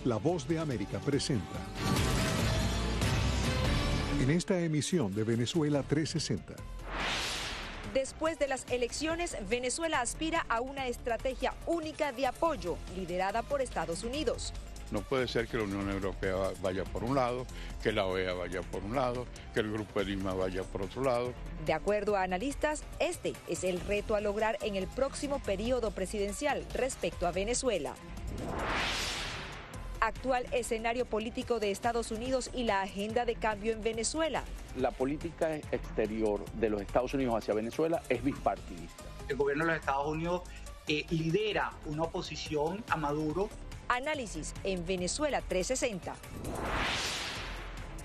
La Voz de América presenta. En esta emisión de Venezuela 360. Después de las elecciones, Venezuela aspira a una estrategia única de apoyo, liderada por Estados Unidos. No puede ser que la Unión Europea vaya por un lado, que la OEA vaya por un lado, que el Grupo de Lima vaya por otro lado. De acuerdo a analistas, este es el reto a lograr en el próximo periodo presidencial respecto a Venezuela. Actual escenario político de Estados Unidos y la agenda de cambio en Venezuela. La política exterior de los Estados Unidos hacia Venezuela es bipartidista. El gobierno de los Estados Unidos lidera una oposición a Maduro. Análisis en Venezuela 360.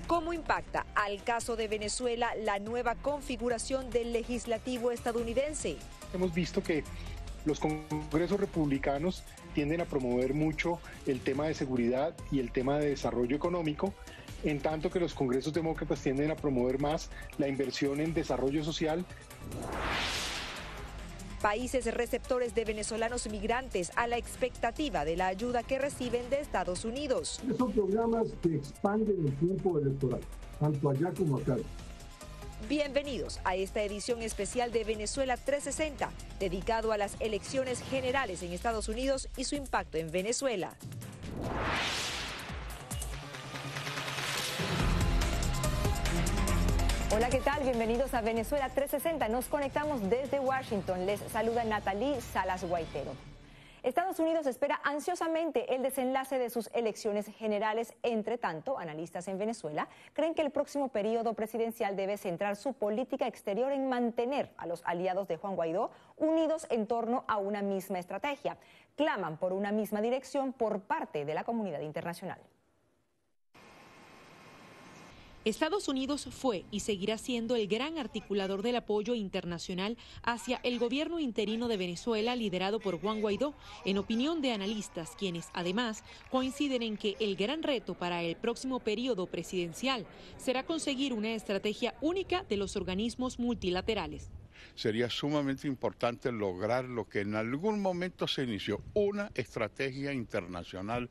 ¿Cómo impacta al caso de Venezuela la nueva configuración del legislativo estadounidense? Hemos visto que los congresos republicanos tienden a promover mucho el tema de seguridad y el tema de desarrollo económico, en tanto que los congresos demócratas tienden a promover más la inversión en desarrollo social. Países receptores de venezolanos migrantes a la expectativa de la ayuda que reciben de Estados Unidos. Son programas que expanden el tiempo electoral, tanto allá como acá. Bienvenidos a esta edición especial de Venezuela 360, dedicado a las elecciones generales en Estados Unidos y su impacto en Venezuela. Hola, ¿qué tal? Bienvenidos a Venezuela 360. Nos conectamos desde Washington. Les saluda Natalie Salas Guaitero. Estados Unidos espera ansiosamente el desenlace de sus elecciones generales. Entre tanto, analistas en Venezuela creen que el próximo periodo presidencial debe centrar su política exterior en mantener a los aliados de Juan Guaidó unidos en torno a una misma estrategia. Claman por una misma dirección por parte de la comunidad internacional. Estados Unidos fue y seguirá siendo el gran articulador del apoyo internacional hacia el gobierno interino de Venezuela liderado por Juan Guaidó, en opinión de analistas, quienes además coinciden en que el gran reto para el próximo periodo presidencial será conseguir una estrategia única de los organismos multilaterales. Sería sumamente importante lograr lo que en algún momento se inició, una estrategia internacional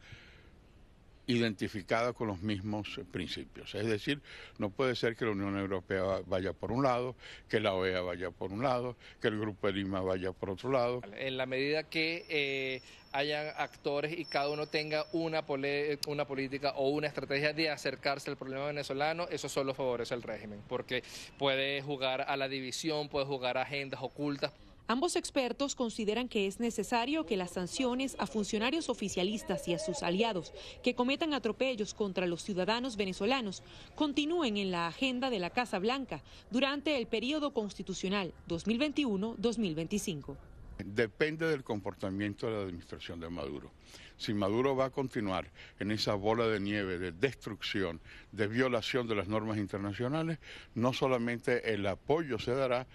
identificada con los mismos principios. Es decir, no puede ser que la Unión Europea vaya por un lado, que la OEA vaya por un lado, que el Grupo de Lima vaya por otro lado. En la medida que hayan actores y cada uno tenga una política o una estrategia de acercarse al problema venezolano, eso solo favorece al régimen, porque puede jugar a la división, puede jugar a agendas ocultas. Ambos expertos consideran que es necesario que las sanciones a funcionarios oficialistas y a sus aliados que cometan atropellos contra los ciudadanos venezolanos continúen en la agenda de la Casa Blanca durante el periodo constitucional 2021-2025. Depende del comportamiento de la administración de Maduro. Si Maduro va a continuar en esa bola de nieve de destrucción, de violación de las normas internacionales, no solamente el apoyo se dará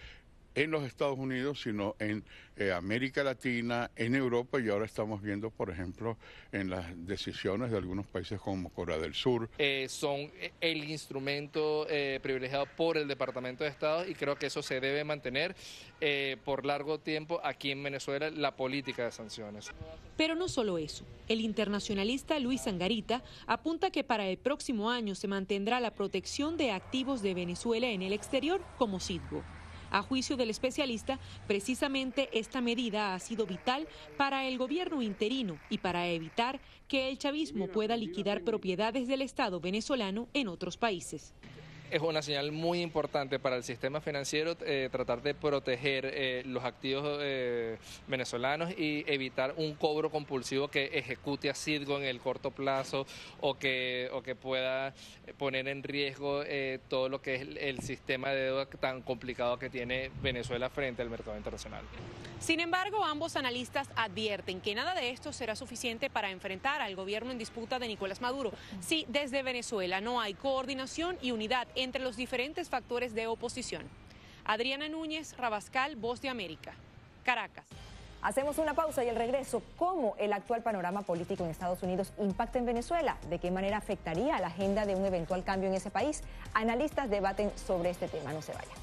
en los Estados Unidos, sino en América Latina, en Europa, y ahora estamos viendo, por ejemplo, en las decisiones de algunos países como Corea del Sur. Son el instrumento privilegiado por el Departamento de Estado y creo que eso se debe mantener por largo tiempo aquí en Venezuela, la política de sanciones. Pero no solo eso. El internacionalista Luis Angarita apunta que para el próximo año se mantendrá la protección de activos de Venezuela en el exterior como Citgo. A juicio del especialista, precisamente esta medida ha sido vital para el gobierno interino y para evitar que el chavismo pueda liquidar propiedades del Estado venezolano en otros países. Es una señal muy importante para el sistema financiero tratar de proteger los activos venezolanos y evitar un cobro compulsivo que ejecute a Citgo en el corto plazo o que pueda poner en riesgo todo lo que es el sistema de deuda tan complicado que tiene Venezuela frente al mercado internacional. Sin embargo, ambos analistas advierten que nada de esto será suficiente para enfrentar al gobierno en disputa de Nicolás Maduro si desde Venezuela no hay coordinación y unidad entre los diferentes factores de oposición. Adriana Núñez, Rabascal, Voz de América, Caracas. Hacemos una pausa y al regreso, ¿cómo el actual panorama político en Estados Unidos impacta en Venezuela? ¿De qué manera afectaría a la agenda de un eventual cambio en ese país? Analistas debaten sobre este tema, no se vayan.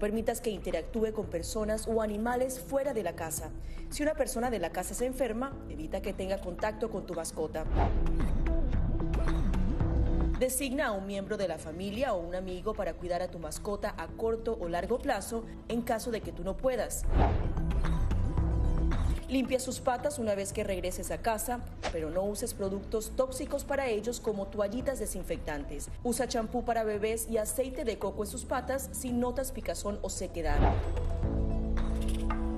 permitas que interactúe con personas o animales fuera de la casa. Si una persona de la casa se enferma, evita que tenga contacto con tu mascota. Designa a un miembro de la familia o un amigo para cuidar a tu mascota a corto o largo plazo en caso de que tú no puedas. Limpia sus patas una vez que regreses a casa, pero no uses productos tóxicos para ellos como toallitas desinfectantes. Usa champú para bebés y aceite de coco en sus patas si notas picazón o sequedad.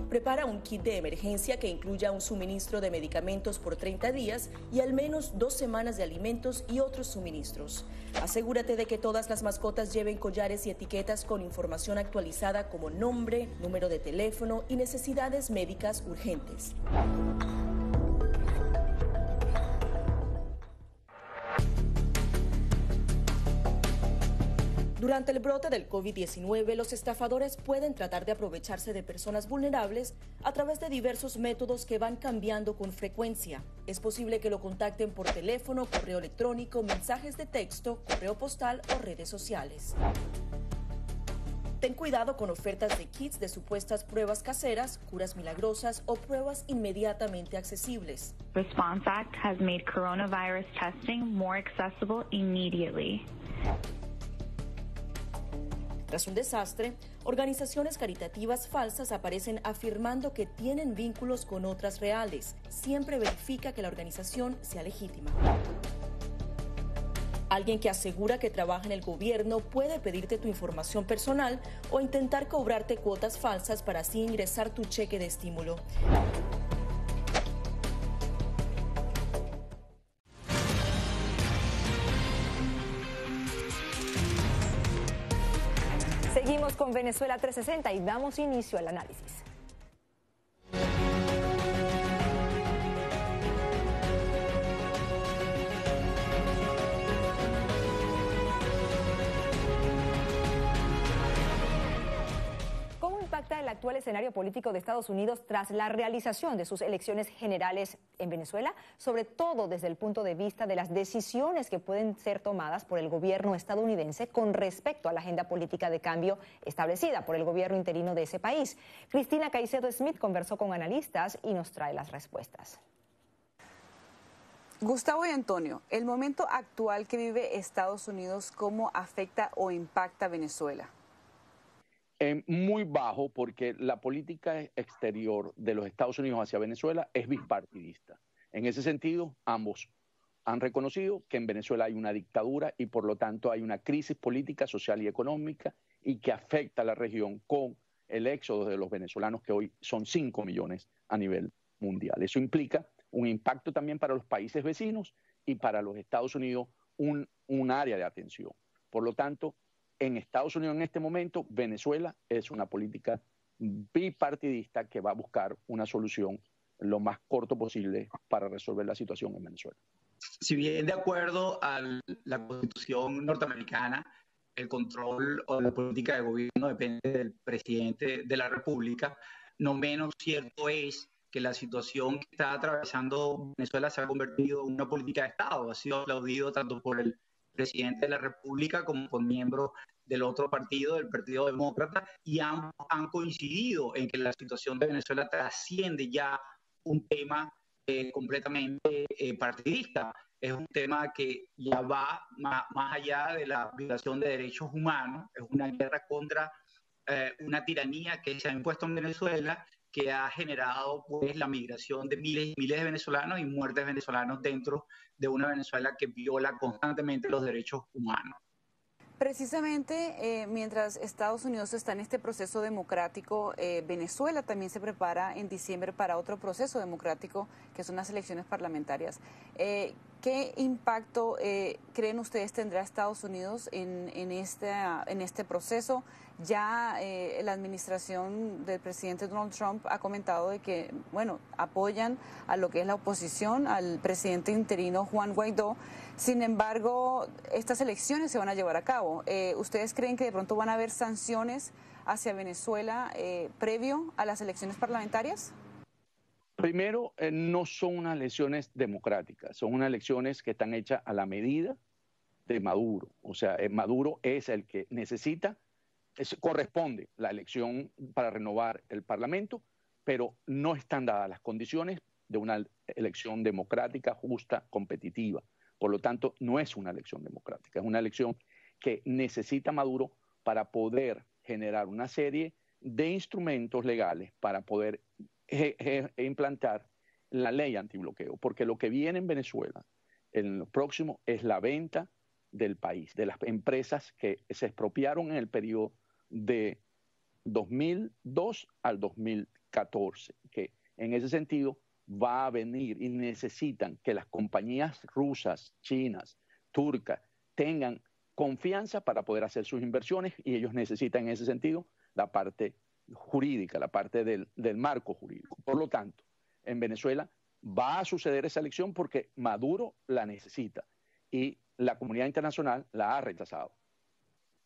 Prepara un kit de emergencia que incluya un suministro de medicamentos por 30 días y al menos 2 semanas de alimentos y otros suministros. Asegúrate de que todas las mascotas lleven collares y etiquetas con información actualizada como nombre, número de teléfono y necesidades médicas urgentes. Durante el brote del COVID-19, los estafadores pueden tratar de aprovecharse de personas vulnerables a través de diversos métodos que van cambiando con frecuencia. Es posible que lo contacten por teléfono, correo electrónico, mensajes de texto, correo postal o redes sociales. Ten cuidado con ofertas de kits de supuestas pruebas caseras, curas milagrosas o pruebas inmediatamente accesibles. Response Act has made coronavirus testing more accessible immediately. Tras un desastre, organizaciones caritativas falsas aparecen afirmando que tienen vínculos con otras reales. Siempre verifica que la organización sea legítima. Alguien que asegura que trabaja en el gobierno puede pedirte tu información personal o intentar cobrarte cuotas falsas para así ingresar tu cheque de estímulo. Seguimos con Venezuela 360 y damos inicio al análisis. ¿Cómo impacta el actual escenario político de Estados Unidos tras la realización de sus elecciones generales en Venezuela? Sobre todo desde el punto de vista de las decisiones que pueden ser tomadas por el gobierno estadounidense con respecto a la agenda política de cambio establecida por el gobierno interino de ese país. Cristina Caicedo Smith conversó con analistas y nos trae las respuestas. Gustavo y Antonio, el momento actual que vive Estados Unidos, ¿cómo afecta o impacta a Venezuela? Muy bajo, porque la política exterior de los Estados Unidos hacia Venezuela es bipartidista. En ese sentido, ambos han reconocido que en Venezuela hay una dictadura y por lo tanto hay una crisis política, social y económica y que afecta a la región con el éxodo de los venezolanos, que hoy son 5 millones a nivel mundial. Eso implica un impacto también para los países vecinos y para los Estados Unidos un área de atención. Por lo tanto, en Estados Unidos en este momento, Venezuela es una política bipartidista que va a buscar una solución lo más corto posible para resolver la situación en Venezuela. Si bien de acuerdo a la Constitución norteamericana, el control o la política de gobierno depende del presidente de la República, no menos cierto es que la situación que está atravesando Venezuela se ha convertido en una política de Estado. Ha sido aplaudido tanto por el presidente de la República como por miembros del otro partido, del Partido Demócrata, y han coincidido en que la situación de Venezuela trasciende ya un tema completamente partidista. Es un tema que ya va más allá de la violación de derechos humanos. Es una guerra contra una tiranía que se ha impuesto en Venezuela, que ha generado pues la migración de miles y miles de venezolanos y muertes de venezolanos dentro de una Venezuela que viola constantemente los derechos humanos. Precisamente mientras Estados Unidos está en este proceso democrático, Venezuela también se prepara en diciembre para otro proceso democrático, que son las elecciones parlamentarias. ¿Qué impacto creen ustedes tendrá Estados Unidos en este proceso? Ya la administración del presidente Donald Trump ha comentado de que, bueno, apoyan a lo que es la oposición, al presidente interino Juan Guaidó. Sin embargo, estas elecciones se van a llevar a cabo. ¿Ustedes creen que de pronto van a haber sanciones hacia Venezuela previo a las elecciones parlamentarias? Primero, no son unas elecciones democráticas, son unas elecciones que están hechas a la medida de Maduro. O sea, Maduro es el que necesita corresponde la elección para renovar el Parlamento, pero no están dadas las condiciones de una elección democrática, justa, competitiva. Por lo tanto, no es una elección democrática, es una elección que necesita Maduro para poder generar una serie de instrumentos legales para poder implantar la ley antibloqueo, porque lo que viene en Venezuela en lo próximo es la venta del país, de las empresas que se expropiaron en el periodo de 2002 al 2014, que en ese sentido va a venir y necesitan que las compañías rusas, chinas, turcas tengan confianza para poder hacer sus inversiones, y ellos necesitan en ese sentido la parte jurídica, la parte del marco jurídico. Por lo tanto, en Venezuela va a suceder esa elección porque Maduro la necesita y la comunidad internacional la ha rechazado.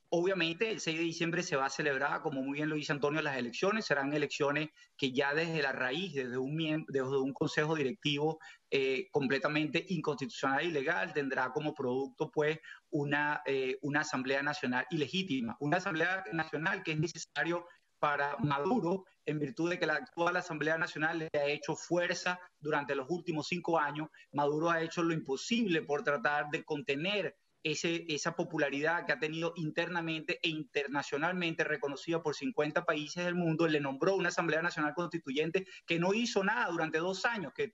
Obviamente el 6 de diciembre se va a celebrar, como muy bien lo dice Antonio, las elecciones. Serán elecciones que ya desde la raíz, desde un consejo directivo completamente inconstitucional e ilegal, tendrá como producto pues una asamblea nacional ilegítima. Una asamblea nacional que es necesario para Maduro, en virtud de que la actual Asamblea Nacional le ha hecho fuerza durante los últimos 5 años. Maduro ha hecho lo imposible por tratar de contener esa popularidad que ha tenido internamente e internacionalmente reconocida por 50 países del mundo. Le nombró una Asamblea Nacional Constituyente que no hizo nada durante 2 años, que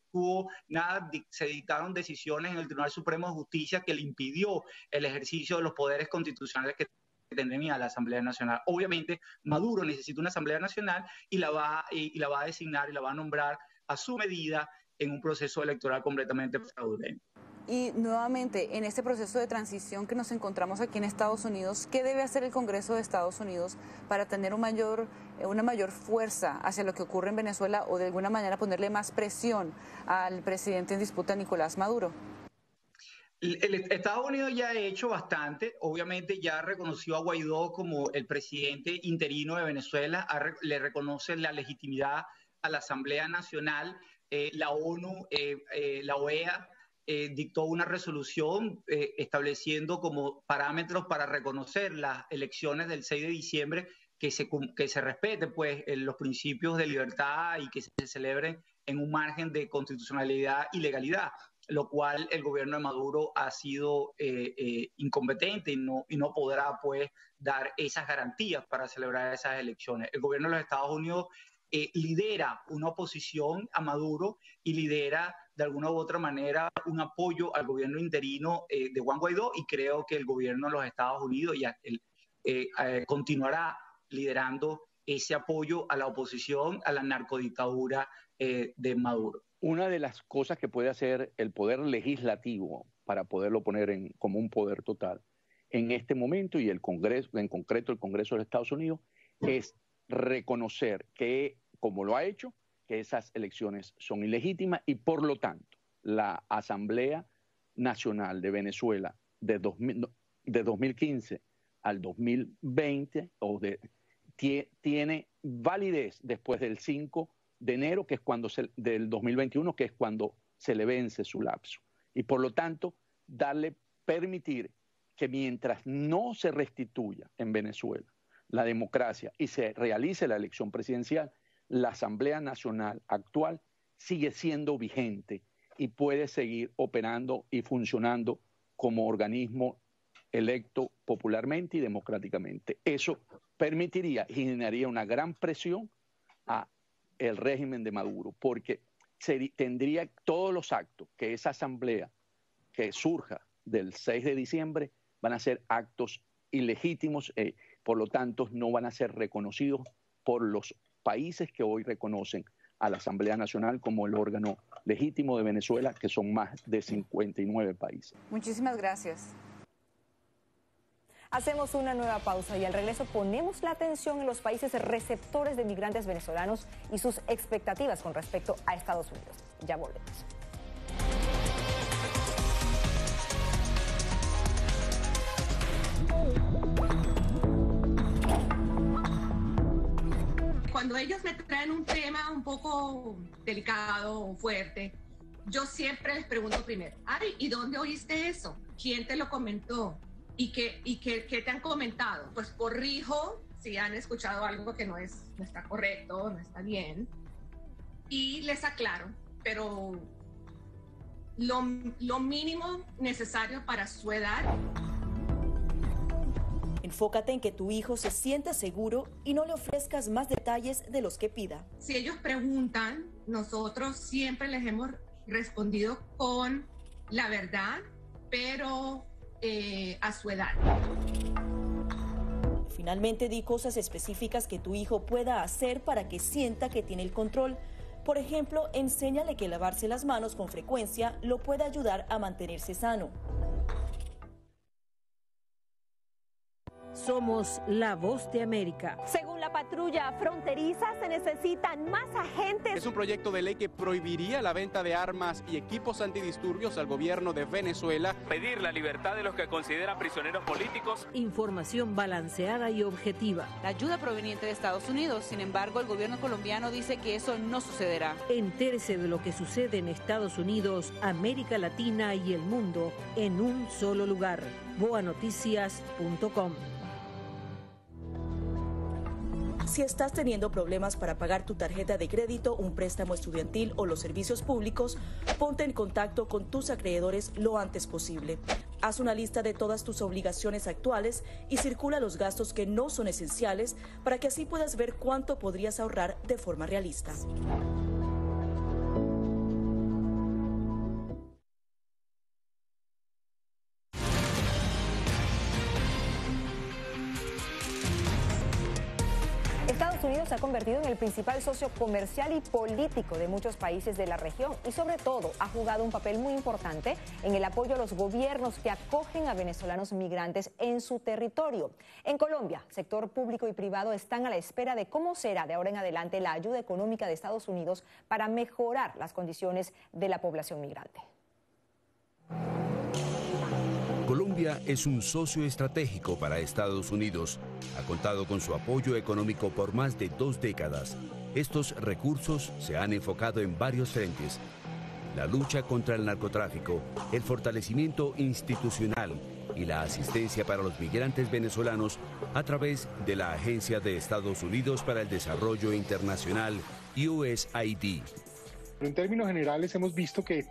se dictaron decisiones en el Tribunal Supremo de Justicia que le impidió el ejercicio de los poderes constitucionales que tendría la Asamblea Nacional. Obviamente Maduro necesita una Asamblea Nacional y la va a designar y la va a nombrar a su medida en un proceso electoral completamente fraudulento. Y nuevamente, en este proceso de transición que nos encontramos aquí en Estados Unidos, ¿qué debe hacer el Congreso de Estados Unidos para tener una mayor fuerza hacia lo que ocurre en Venezuela, o de alguna manera ponerle más presión al presidente en disputa, Nicolás Maduro? Estados Unidos ya ha hecho bastante. Obviamente ya reconoció a Guaidó como el presidente interino de Venezuela, le reconoce la legitimidad a la Asamblea Nacional. La ONU, la OEA, dictó una resolución estableciendo como parámetros para reconocer las elecciones del 6 de diciembre, que se respete pues los principios de libertad y que se celebren en un margen de constitucionalidad y legalidad, lo cual el gobierno de Maduro ha sido incompetente y no podrá pues dar esas garantías para celebrar esas elecciones. El gobierno de los Estados Unidos lidera una oposición a Maduro y lidera de alguna u otra manera un apoyo al gobierno interino de Juan Guaidó, y creo que el gobierno de los Estados Unidos continuará liderando ese apoyo a la oposición, a la narcodictadura de Maduro. Una de las cosas que puede hacer el poder legislativo para poderlo poner como un poder total en este momento, y el Congreso, en concreto el Congreso de los Estados Unidos, es reconocer que, como lo ha hecho, que esas elecciones son ilegítimas, y por lo tanto la Asamblea Nacional de Venezuela de 2015 al 2020 tiene validez después del 5 de enero, que es del 2021, que es cuando se le vence su lapso. Y por lo tanto, permitir que mientras no se restituya en Venezuela la democracia y se realice la elección presidencial, la Asamblea Nacional actual sigue siendo vigente y puede seguir operando y funcionando como organismo electo popularmente y democráticamente. Eso permitiría y generaría una gran presión a el régimen de Maduro, porque tendría todos los actos que esa asamblea que surja del 6 de diciembre van a ser actos ilegítimos, por lo tanto no van a ser reconocidos por los países que hoy reconocen a la Asamblea Nacional como el órgano legítimo de Venezuela, que son más de 59 países. Muchísimas gracias. Hacemos una nueva pausa y al regreso ponemos la atención en los países receptores de migrantes venezolanos y sus expectativas con respecto a Estados Unidos. Ya volvemos. Cuando ellos me traen un tema un poco delicado o fuerte, yo siempre les pregunto primero, ay, ¿y dónde oíste eso? ¿Quién te lo comentó? ¿Y qué te han comentado? Pues corrijo si han escuchado algo que no está correcto, no está bien, y les aclaro, pero lo mínimo necesario para su edad. Enfócate en que tu hijo se sienta seguro y no le ofrezcas más detalles de los que pida. Si ellos preguntan, nosotros siempre les hemos respondido con la verdad, pero a su edad. Finalmente, di cosas específicas que tu hijo pueda hacer para que sienta que tiene el control. Por ejemplo, enséñale que lavarse las manos con frecuencia lo puede ayudar a mantenerse sano. Somos la voz de América. Según la patrulla fronteriza, se necesitan más agentes. Es un proyecto de ley que prohibiría la venta de armas y equipos antidisturbios al gobierno de Venezuela. Pedir la libertad de los que consideran prisioneros políticos. Información balanceada y objetiva. La ayuda proveniente de Estados Unidos, sin embargo, el gobierno colombiano dice que eso no sucederá. Entérese de lo que sucede en Estados Unidos, América Latina y el mundo en un solo lugar. boanoticias.com. Si estás teniendo problemas para pagar tu tarjeta de crédito, un préstamo estudiantil o los servicios públicos, ponte en contacto con tus acreedores lo antes posible. Haz una lista de todas tus obligaciones actuales y circula los gastos que no son esenciales para que así puedas ver cuánto podrías ahorrar de forma realista. Estados Unidos se ha convertido en el principal socio comercial y político de muchos países de la región y sobre todo ha jugado un papel muy importante en el apoyo a los gobiernos que acogen a venezolanos migrantes en su territorio. En Colombia, sector público y privado están a la espera de cómo será de ahora en adelante la ayuda económica de Estados Unidos para mejorar las condiciones de la población migrante. Colombia es un socio estratégico para Estados Unidos. Ha contado con su apoyo económico por más de 2 décadas. Estos recursos se han enfocado en varios frentes: la lucha contra el narcotráfico, el fortalecimiento institucional y la asistencia para los migrantes venezolanos a través de la Agencia de Estados Unidos para el Desarrollo Internacional, USAID. En términos generales hemos visto que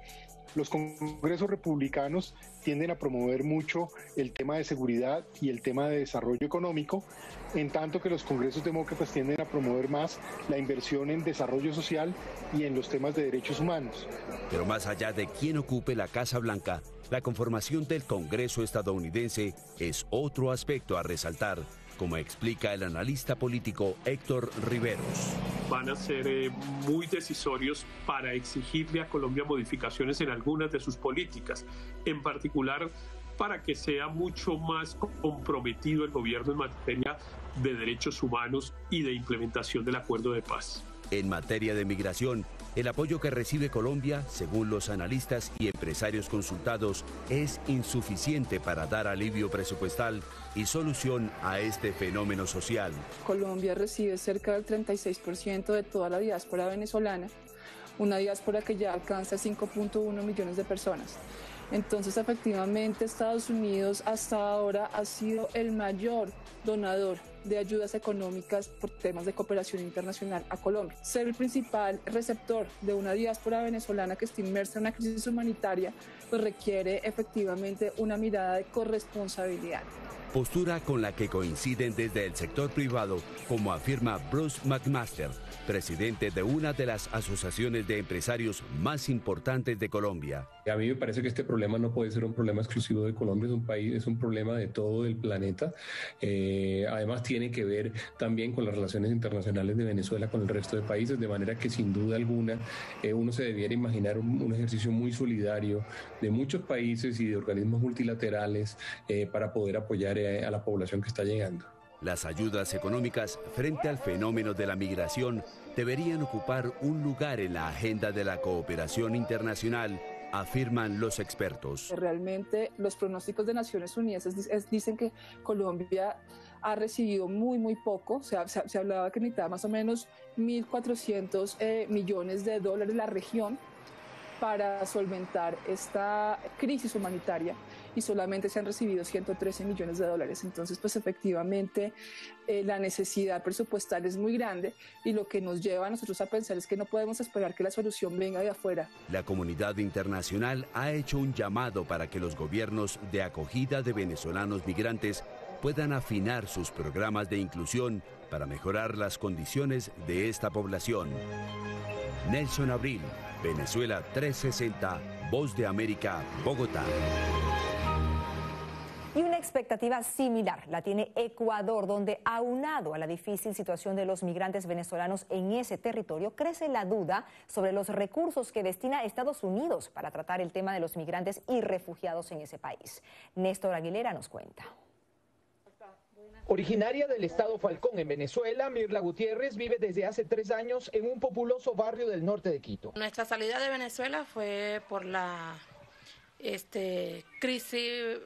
los congresos republicanos tienden a promover mucho el tema de seguridad y el tema de desarrollo económico, en tanto que los congresos demócratas tienden a promover más la inversión en desarrollo social y en los temas de derechos humanos. Pero más allá de quién ocupe la Casa Blanca, la conformación del Congreso estadounidense es otro aspecto a resaltar, como explica el analista político Héctor Riveros. Van a ser muy decisorios para exigirle a Colombia modificaciones en algunas de sus políticas, en particular para que sea mucho más comprometido el gobierno en materia de derechos humanos y de implementación del acuerdo de paz. En materia de migración, el apoyo que recibe Colombia, según los analistas y empresarios consultados, es insuficiente para dar alivio presupuestal y solución a este fenómeno social. Colombia recibe cerca del 36% de toda la diáspora venezolana, una diáspora que ya alcanza 5.1 millones de personas. Entonces, efectivamente, Estados Unidos hasta ahora ha sido el mayor donador de ayudas económicas por temas de cooperación internacional a Colombia. Ser el principal receptor de una diáspora venezolana que está inmersa en una crisis humanitaria, pues requiere efectivamente una mirada de corresponsabilidad. Postura con la que coinciden desde el sector privado, como afirma Bruce McMaster, presidente de una de las asociaciones de empresarios más importantes de Colombia. A mí me parece que este problema no puede ser un problema exclusivo de Colombia, es un problema de todo el planeta. Además tiene que ver también con las relaciones internacionales de Venezuela con el resto de países, de manera que sin duda alguna uno se debiera imaginar un ejercicio muy solidario de muchos países y de organismos multilaterales para poder apoyar a la población que está llegando. Las ayudas económicas frente al fenómeno de la migración deberían ocupar un lugar en la agenda de la cooperación internacional, afirman los expertos. Realmente los pronósticos de Naciones Unidas dicen que Colombia ha recibido muy poco. Se hablaba que necesitaba más o menos 1.400 millones de dólares la región para solventar esta crisis humanitaria. y solamente se han recibido 113 millones de dólares. Entonces, pues efectivamente la necesidad presupuestal es muy grande y lo que nos lleva a nosotros a pensar es que no podemos esperar que la solución venga de afuera. La comunidad internacional ha hecho un llamado para que los gobiernos de acogida de venezolanos migrantes puedan afinar sus programas de inclusión para mejorar las condiciones de esta población. Nelson Abril, Venezuela 360, Voz de América, Bogotá. Y una expectativa similar la tiene Ecuador, donde aunado a la difícil situación de los migrantes venezolanos en ese territorio, crece la duda sobre los recursos que destina Estados Unidos para tratar el tema de los migrantes y refugiados en ese país. Néstor Aguilera nos cuenta. Originaria del estado Falcón en Venezuela, Mirla Gutiérrez vive desde hace 3 años en un populoso barrio del norte de Quito. Nuestra salida de Venezuela fue por la crisis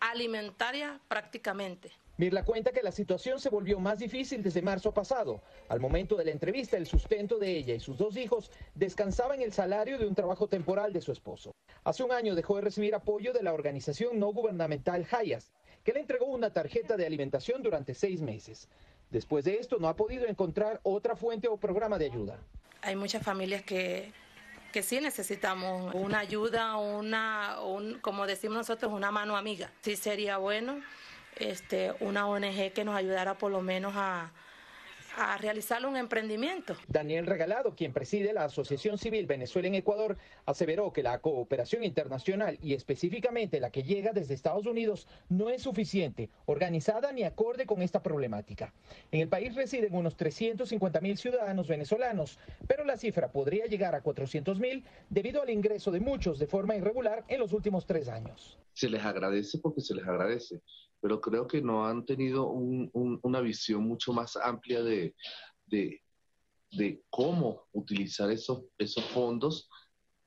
alimentaria prácticamente. Mirla cuenta que la situación se volvió más difícil desde marzo pasado. Al momento de la entrevista, el sustento de ella y sus 2 hijos descansaba en el salario de un trabajo temporal de su esposo. Hace un año dejó de recibir apoyo de la organización no gubernamental Hayas, que le entregó una tarjeta de alimentación durante 6 meses. Después de esto, no ha podido encontrar otra fuente o programa de ayuda. Hay muchas familias que sí necesitamos una ayuda, como decimos nosotros, una mano amiga. Sí sería bueno una ONG que nos ayudara por lo menos a realizar un emprendimiento. Daniel Regalado, quien preside la Asociación Civil Venezuela en Ecuador, aseveró que la cooperación internacional y específicamente la que llega desde Estados Unidos no es suficiente, organizada ni acorde con esta problemática. En el país residen unos 350.000 ciudadanos venezolanos, pero la cifra podría llegar a 400.000 debido al ingreso de muchos de forma irregular en los últimos 3 años. Se les agradece porque se les agradece, pero creo que no han tenido una visión mucho más amplia de cómo utilizar esos fondos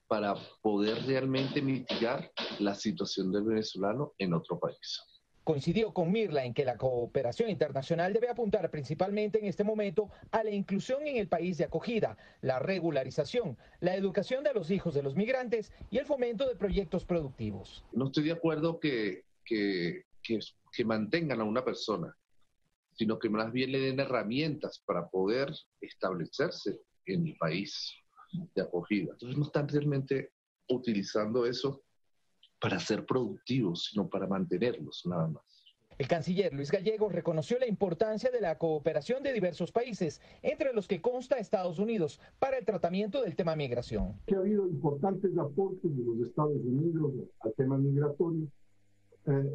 para poder realmente mitigar la situación del venezolano en otro país. Coincidió con Mirla en que la cooperación internacional debe apuntar principalmente en este momento a la inclusión en el país de acogida, la regularización, la educación de los hijos de los migrantes y el fomento de proyectos productivos. No estoy de acuerdo que mantengan a una persona, sino que más bien le den herramientas para poder establecerse en el país de acogida. Entonces no están realmente utilizando eso para ser productivos, sino para mantenerlos nada más. El canciller Luis Gallegos reconoció la importancia de la cooperación de diversos países, entre los que consta Estados Unidos, para el tratamiento del tema migración. Que ha habido importantes aportes de los Estados Unidos al tema migratorio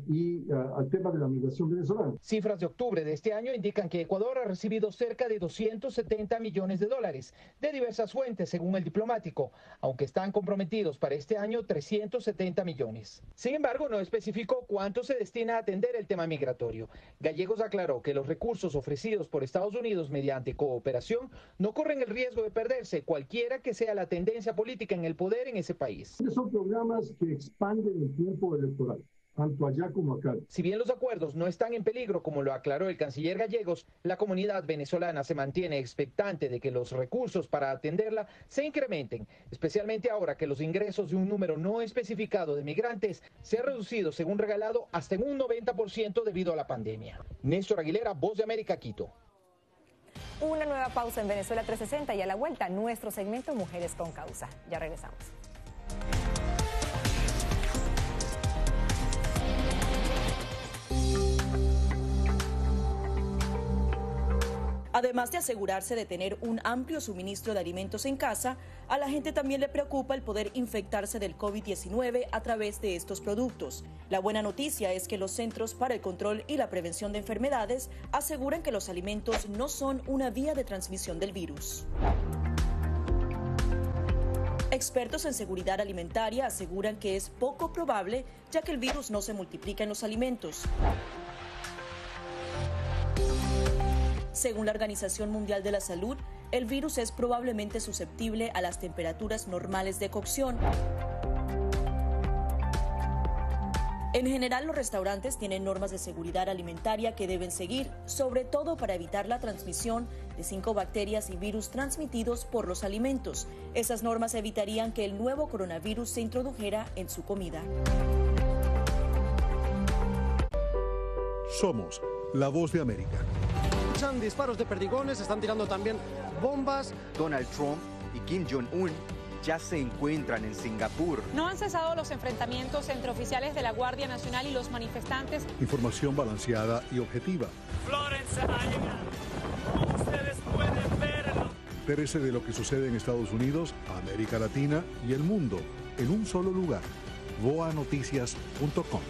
y al tema de la migración venezolana. Cifras de octubre de este año indican que Ecuador ha recibido cerca de 270 millones de dólares de diversas fuentes, según el diplomático, aunque están comprometidos para este año 370 millones. Sin embargo, no especificó cuánto se destina a atender el tema migratorio. Gallegos aclaró que los recursos ofrecidos por Estados Unidos mediante cooperación no corren el riesgo de perderse, cualquiera que sea la tendencia política en el poder en ese país. Son programas que expanden el tiempo electoral, tanto allá como acá. Si bien los acuerdos no están en peligro, como lo aclaró el canciller Gallegos, la comunidad venezolana se mantiene expectante de que los recursos para atenderla se incrementen, especialmente ahora que los ingresos de un número no especificado de migrantes se ha reducido, según Regalado, hasta en un 90% debido a la pandemia. Néstor Aguilera, Voz de América, Quito. Una nueva pausa en Venezuela 360 y a la vuelta nuestro segmento Mujeres con Causa. Ya regresamos. Además de asegurarse de tener un amplio suministro de alimentos en casa, a la gente también le preocupa el poder infectarse del COVID-19 a través de estos productos. La buena noticia es que los Centros para el Control y la Prevención de Enfermedades aseguran que los alimentos no son una vía de transmisión del virus. Expertos en seguridad alimentaria aseguran que es poco probable, ya que el virus no se multiplica en los alimentos. Según la Organización Mundial de la Salud, el virus es probablemente susceptible a las temperaturas normales de cocción. En general, los restaurantes tienen normas de seguridad alimentaria que deben seguir, sobre todo para evitar la transmisión de 5 bacterias y virus transmitidos por los alimentos. Esas normas evitarían que el nuevo coronavirus se introdujera en su comida. Somos la voz de América. Escuchan disparos de perdigones, están tirando también bombas. Donald Trump y Kim Jong-un ya se encuentran en Singapur. No han cesado los enfrentamientos entre oficiales de la Guardia Nacional y los manifestantes. Información balanceada y objetiva. Florence ha llegado. Ustedes pueden verlo. Entérese de lo que sucede en Estados Unidos, América Latina y el mundo en un solo lugar. voanoticias.com.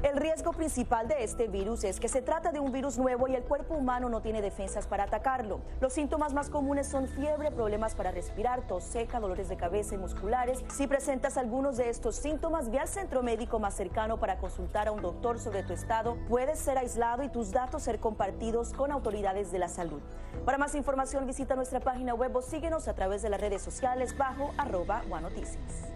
El riesgo principal de este virus es que se trata de un virus nuevo y el cuerpo humano no tiene defensas para atacarlo. Los síntomas más comunes son fiebre, problemas para respirar, tos seca, dolores de cabeza y musculares. Si presentas algunos de estos síntomas, ve al centro médico más cercano para consultar a un doctor sobre tu estado. Puedes ser aislado y tus datos ser compartidos con autoridades de la salud. Para más información, visita nuestra página web o síguenos a través de las redes sociales bajo @guanoticias.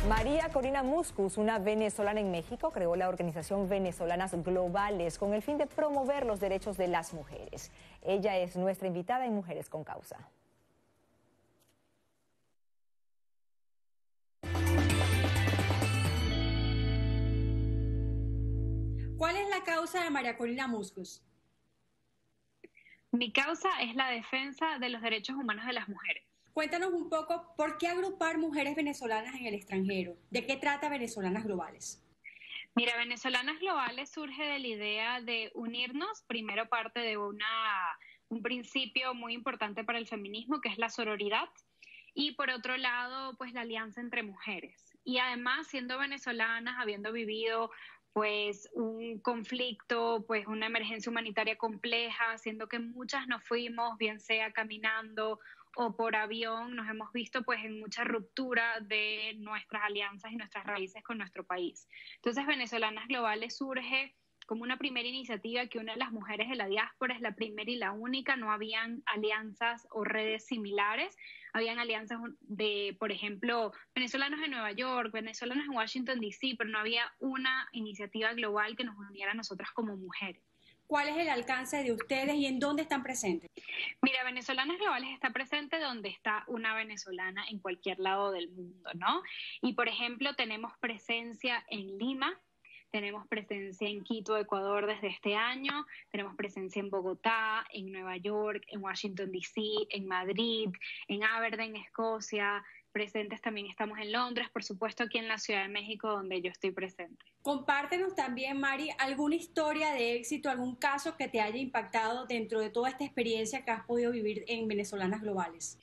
María Corina Muscus, una venezolana en México, creó la organización Venezolanas Globales con el fin de promover los derechos de las mujeres. Ella es nuestra invitada en Mujeres con Causa. ¿Cuál es la causa de María Corina Muscus? Mi causa es la defensa de los derechos humanos de las mujeres. Cuéntanos un poco, ¿por qué agrupar mujeres venezolanas en el extranjero? ¿De qué trata Venezolanas Globales? Mira, Venezolanas Globales surge de la idea de unirnos, primero parte de un principio muy importante para el feminismo, que es la sororidad, y por otro lado, pues la alianza entre mujeres. Y además, siendo venezolanas, habiendo vivido pues un conflicto, pues una emergencia humanitaria compleja, siendo que muchas nos fuimos, bien sea caminando o por avión, nos hemos visto pues en mucha ruptura de nuestras alianzas y nuestras raíces con nuestro país. Entonces, Venezolanas Globales surge como una primera iniciativa que une a las mujeres de la diáspora, es la primera y la única, no habían alianzas o redes similares, habían alianzas de, por ejemplo, venezolanos en Nueva York, venezolanos en Washington, D.C., pero no había una iniciativa global que nos uniera a nosotras como mujeres. ¿Cuál es el alcance de ustedes y en dónde están presentes? Mira, Venezolanas Globales está presente donde está una venezolana en cualquier lado del mundo, ¿no? Y, por ejemplo, tenemos presencia en Lima, tenemos presencia en Quito, Ecuador desde este año, tenemos presencia en Bogotá, en Nueva York, en Washington, D.C., en Madrid, en Aberdeen, Escocia. Presentes también estamos en Londres, por supuesto aquí en la Ciudad de México, donde yo estoy presente. Compártenos también, Mari, alguna historia de éxito, algún caso que te haya impactado dentro de toda esta experiencia que has podido vivir en Venezolanas Globales.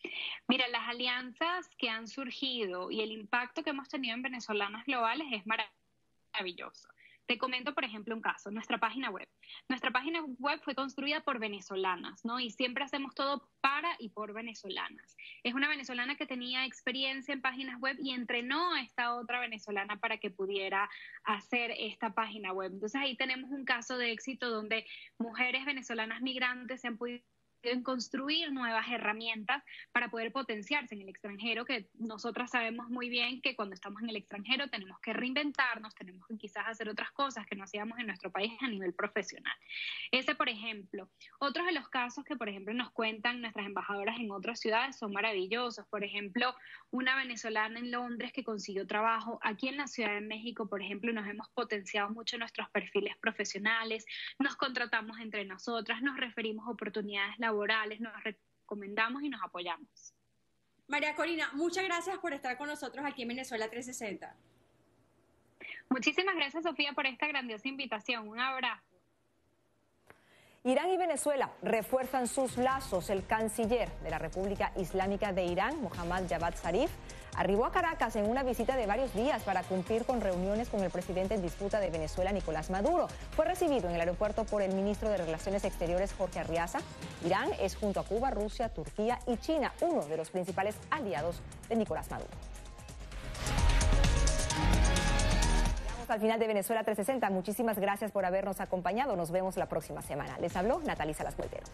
Mira, las alianzas que han surgido y el impacto que hemos tenido en Venezolanas Globales es maravilloso. Te comento, por ejemplo, un caso, nuestra página web. Nuestra página web fue construida por venezolanas, ¿no? Y siempre hacemos todo para y por venezolanas. Es una venezolana que tenía experiencia en páginas web y entrenó a esta otra venezolana para que pudiera hacer esta página web. Entonces ahí tenemos un caso de éxito donde mujeres venezolanas migrantes se han podido en construir nuevas herramientas para poder potenciarse en el extranjero, que nosotras sabemos muy bien que cuando estamos en el extranjero tenemos que reinventarnos, tenemos que quizás hacer otras cosas que no hacíamos en nuestro país a nivel profesional. Ese, por ejemplo. Otros de los casos que, por ejemplo, nos cuentan nuestras embajadoras en otras ciudades son maravillosos. Por ejemplo, una venezolana en Londres que consiguió trabajo. Aquí en la Ciudad de México, por ejemplo, nos hemos potenciado mucho nuestros perfiles profesionales, nos contratamos entre nosotras, nos referimos a oportunidades laborales, nos recomendamos y nos apoyamos. María Corina, muchas gracias por estar con nosotros aquí en Venezuela 360. Muchísimas gracias, Sofía, por esta grandiosa invitación. Un abrazo. Irán y Venezuela refuerzan sus lazos. El canciller de la República Islámica de Irán, Mohammad Javad Zarif, arribó a Caracas en una visita de varios días para cumplir con reuniones con el presidente en disputa de Venezuela, Nicolás Maduro. Fue recibido en el aeropuerto por el ministro de Relaciones Exteriores, Jorge Arriaza. Irán es, junto a Cuba, Rusia, Turquía y China, uno de los principales aliados de Nicolás Maduro. Al final de Venezuela 360. Muchísimas gracias por habernos acompañado. Nos vemos la próxima semana. Les habló Natalie Salas Guaitero.